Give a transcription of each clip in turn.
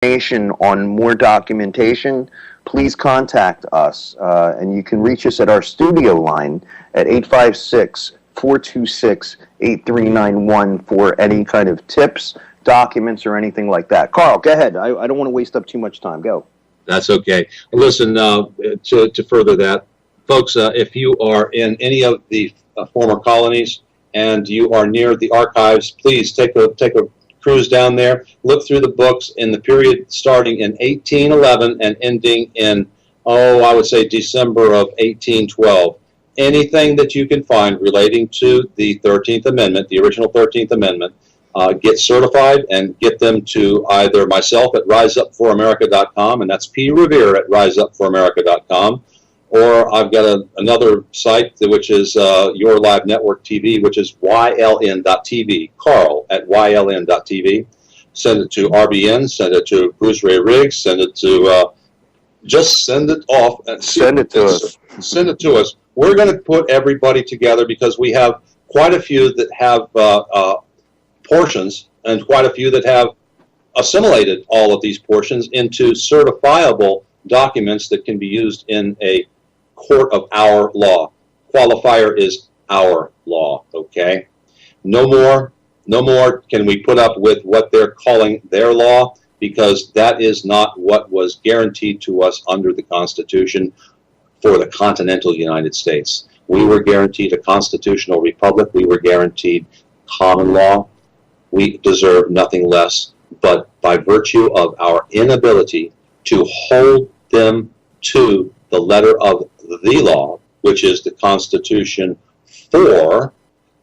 information on more documentation, please contact us. And you can reach us at our studio line at 856-426-8391 for any kind of tips, documents, or anything like that. Carl, go ahead. I don't want to waste up too much time. Go. That's okay. Listen, to further that, folks, if you are in any of the former colonies and you are near the archives, please take a cruise down there, look through the books in the period starting in 1811 and ending in, I would say December of 1812. Anything that you can find relating to the 13th Amendment, the original 13th Amendment, get certified and get them to either myself at riseupforamerica.com, and that's P. Revere at riseupforamerica.com, or I've got another site which is Your Live Network TV, which is yln.tv, Carl at yln.tv. Send it to RBN, send it to Bruce Ray Riggs, send it to, just send it off. And send it to us. Send it to us. We're going to put everybody together because we have quite a few that have portions and quite a few that have assimilated all of these portions into certifiable documents that can be used in a court of our law. Qualifier is our law, okay? No more can we put up with what they're calling their law, because that is not what was guaranteed to us under the Constitution for the continental United States. We were guaranteed a constitutional republic. We were guaranteed common law. We deserve nothing less, but by virtue of our inability to hold them to the letter of the law, which is the Constitution for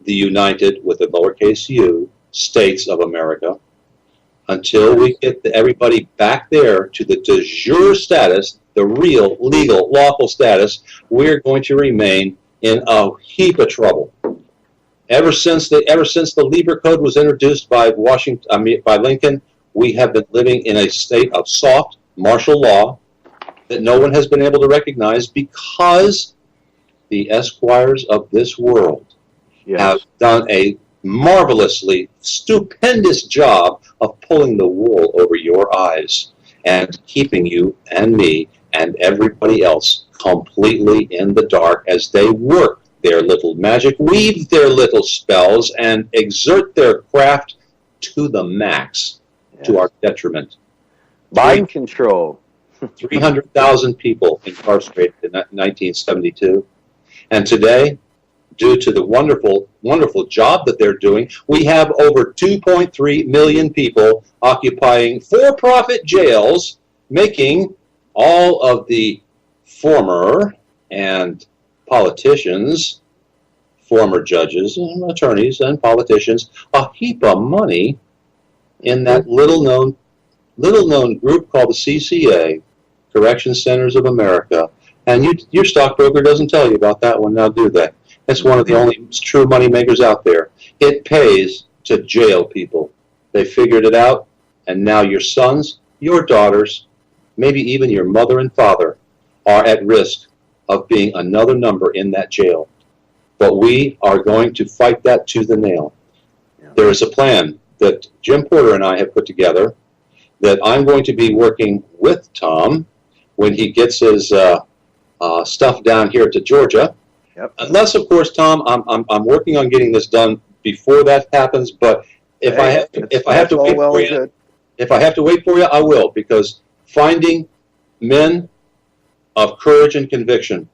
the United, with a lowercase u, States of America, until we get everybody back there to the de jure status, the real, legal, lawful status, we're going to remain in a heap of trouble. Ever since the Lieber Code was introduced by Lincoln, we have been living in a state of soft martial law that no one has been able to recognize, because the esquires of this world have done a marvelously stupendous job of pulling the wool over your eyes and keeping you and me and everybody else completely in the dark as they work their little magic, weave their little spells, and exert their craft to the max, to our detriment. Mind control. 300,000 people incarcerated in 1972. And today, due to the wonderful, wonderful job that they're doing, we have over 2.3 million people occupying for-profit jails, making all of the former and politicians, former judges and attorneys and politicians, a heap of money in that little-known group called the CCA, Correction Centers of America. And your stockbroker doesn't tell you about that one now, do they? It's one of the only true money makers out there. It pays to jail people. They figured it out, and now your sons, your daughters, maybe even your mother and father are at risk of being another number in that jail. But we are going to fight that tooth and nail. There is a plan that Jim Porter and I have put together that I'm going to be working with Tom when he gets his stuff down here to Georgia. Unless, of course, Tom, I'm working on getting this done before that happens. But if I have to wait for you, I will, because finding men of courage and conviction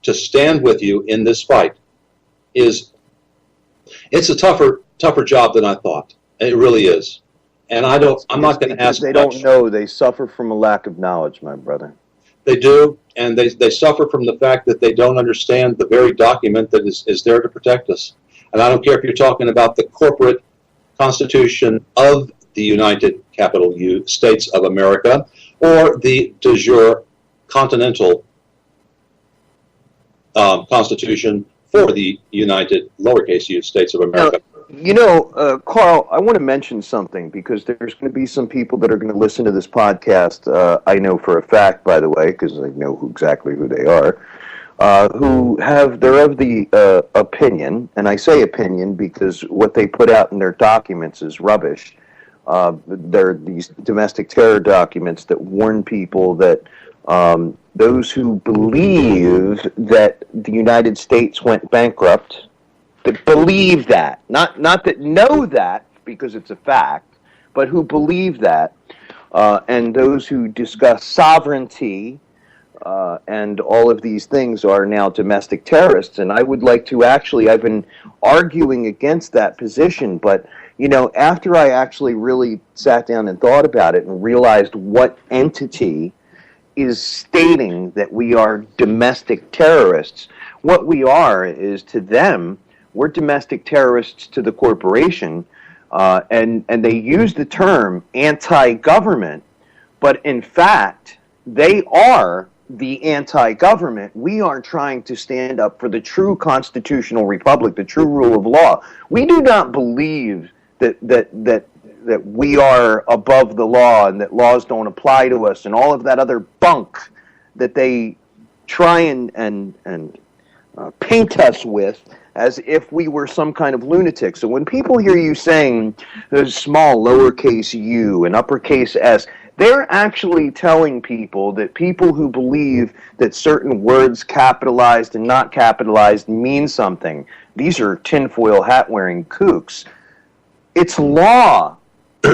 to stand with you in this fight it's a tougher job than I thought. It really is. And I'm not going to ask much. They don't know. They suffer from a lack of knowledge, my brother. They do, and they suffer from the fact that they don't understand the very document that is there to protect us. And I don't care if you're talking about the corporate Constitution of the United Capital States of America or the de jure continental Constitution for the United lowercase u States of America. Now, Carl, I want to mention something, because there's going to be some people that are going to listen to this podcast, I know for a fact, by the way, because I know exactly who they are, they're of the opinion, and I say opinion because what they put out in their documents is rubbish, There are these domestic terror documents that warn people that those who believe that the United States went bankrupt, that believe that, not that know that because it's a fact, but who believe that, and those who discuss sovereignty and all of these things are now domestic terrorists. And I would like to actually, I've been arguing against that position, but after I actually really sat down and thought about it and realized what entity is stating that we are domestic terrorists, what we are is, to them, we're domestic terrorists to the corporation, and they use the term anti-government, but in fact, they are the anti-government. We are trying to stand up for the true constitutional republic, the true rule of law. We do not believe that we are above the law and that laws don't apply to us and all of that other bunk that they try and paint us with as if we were some kind of lunatic. So when people hear you saying there's small lowercase u and uppercase s, they're actually telling people that people who believe that certain words capitalized and not capitalized mean something. These are tinfoil hat-wearing kooks. It's law.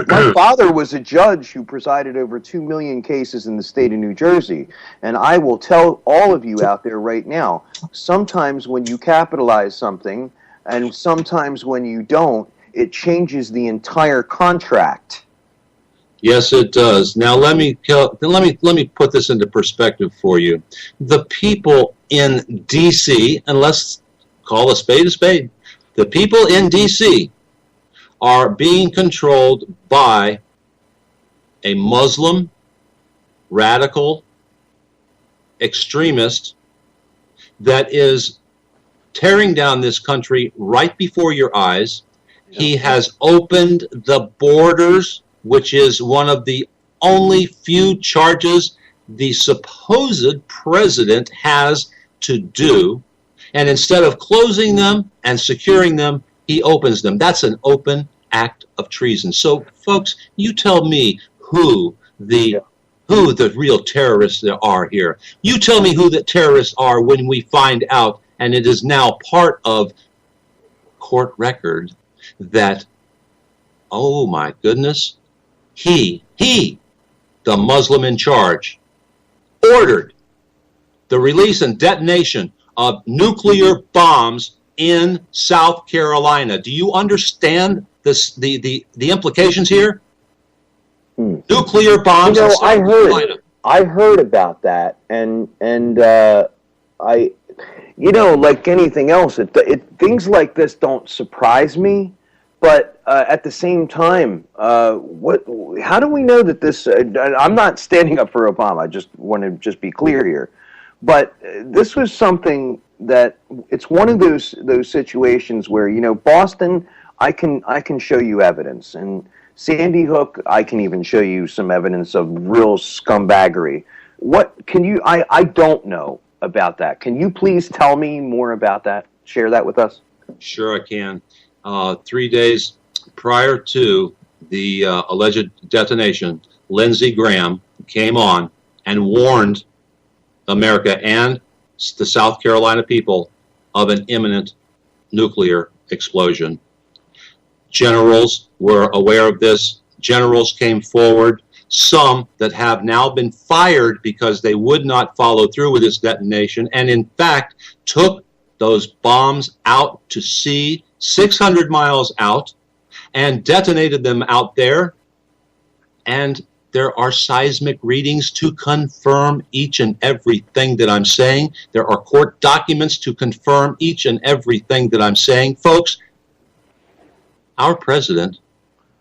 My father was a judge who presided over 2 million cases in the state of New Jersey. And I will tell all of you out there right now, sometimes when you capitalize something and sometimes when you don't, it changes the entire contract. Yes, it does. Now let me put this into perspective for you. The people in D.C., and let's call a spade a spade, the people in D.C. are being controlled by a Muslim, radical, extremist that is tearing down this country right before your eyes. He has opened the borders, which is one of the only few charges the supposed president has to do. And instead of closing them and securing them, he opens them. That's an open act of treason. So, folks, you tell me who the real terrorists there are here. You tell me who the terrorists are when we find out, and it is now part of court record that, oh my goodness, he, the Muslim in charge, ordered the release and detonation of nuclear bombs in South Carolina. Do you understand this, the implications here? Nuclear bombs in South Carolina. I heard about that, and I, like anything else, things like this don't surprise me. But at the same time, how do we know that this? I'm not standing up for Obama. I just want to be clear here. But this was something that it's one of those situations where Boston, I can show you evidence, and Sandy Hook, I can even show you some evidence of real scumbaggery. What can you? I don't know about that. Can you please tell me more about that? Share that with us. Sure, I can. 3 days prior to the alleged detonation, Lindsey Graham came on and warned America and the South Carolina people of an imminent nuclear explosion. Generals were aware of this. Generals came forward, some that have now been fired because they would not follow through with this detonation, and in fact took those bombs out to sea 600 miles out and detonated them out there. And there are seismic readings to confirm each and everything that I'm saying. There are court documents to confirm each and everything that I'm saying. Folks, our president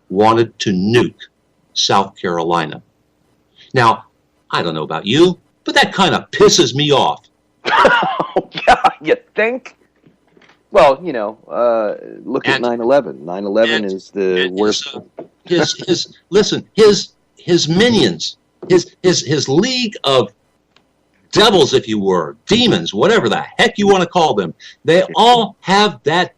wanted to nuke South Carolina. Now, I don't know about you, but that kind of pisses me off. Yeah, you think? Well, look at 9/11. 9/11 is the worst. His minions, his league of devils, if you were, demons, whatever the heck you want to call them, they all have that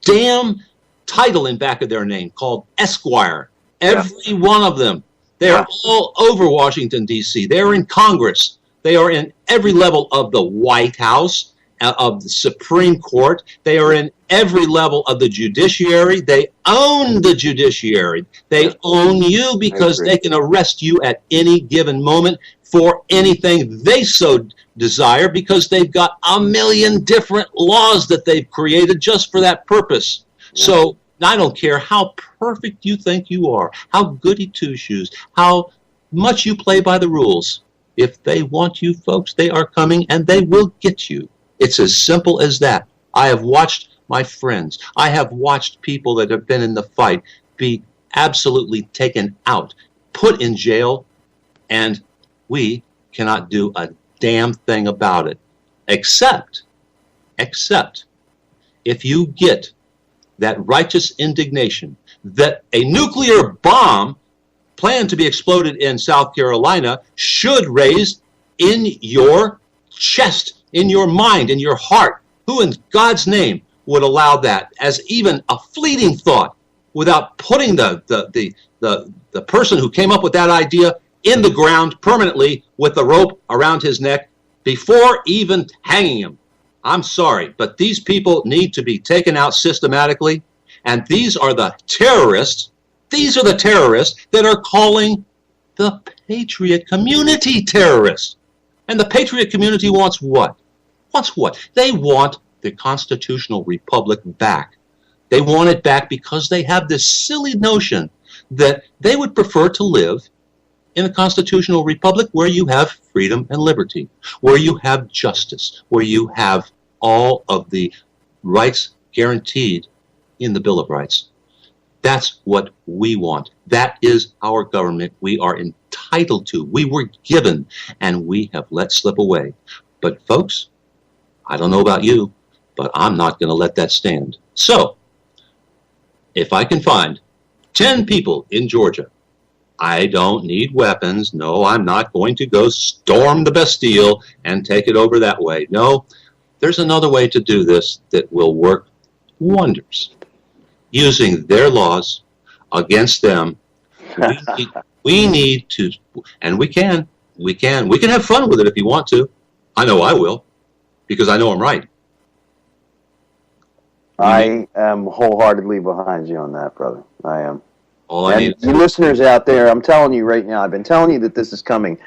damn title in back of their name called Esquire. Every one of them. They are all over Washington, D.C. They are in Congress. They are in every level of the White House, of the Supreme Court. They are in every level of the judiciary. They own the judiciary. They own you because they can arrest you at any given moment for anything they so desire, because they've got a million different laws that they've created just for that purpose. So I don't care how perfect you think you are, how goody two-shoes, how much you play by the rules. If they want you folks, they are coming and they will get you. It's as simple as that. I have watched my friends, I have watched people that have been in the fight be absolutely taken out, put in jail, and we cannot do a damn thing about it, except if you get that righteous indignation that a nuclear bomb planned to be exploded in South Carolina should raise in your chest, in your mind, in your heart. Who in God's name would allow that as even a fleeting thought without putting the person who came up with that idea in the ground permanently with the rope around his neck before even hanging him? I'm sorry, but these people need to be taken out systematically, and these are the terrorists. These are the terrorists that are calling the Patriot community terrorists. And the Patriot community wants what? Wants what? They want the constitutional republic back. They want it back because they have this silly notion that they would prefer to live in a constitutional republic where you have freedom and liberty, where you have justice, where you have all of the rights guaranteed in the Bill of Rights. That's what we want. That is our government we are entitled to. We were given, and we have let slip away. But folks, I don't know about you, but I'm not going to let that stand. So, if I can find 10 people in Georgia, I don't need weapons. No, I'm not going to go storm the Bastille and take it over that way. No, there's another way to do this that will work wonders. Using their laws against them, we need to, and we can have fun with it if you want to. I know I will, because I know I'm right. I am wholeheartedly behind you on that, brother. I am. All I need. You listeners out there, I'm telling you right now, I've been telling you that this is coming.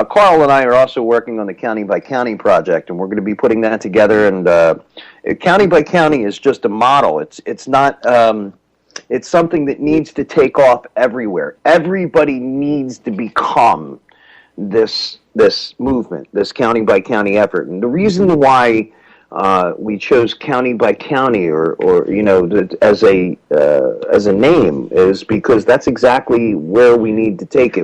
Carl and I are also working on the County by County project, and we're going to be putting that together. And County by County is just a model. It's not. It's something that needs to take off everywhere. Everybody needs to become this movement, this county by county effort. And the reason why we chose County by County, or as a name, is because that's exactly where we need to take it.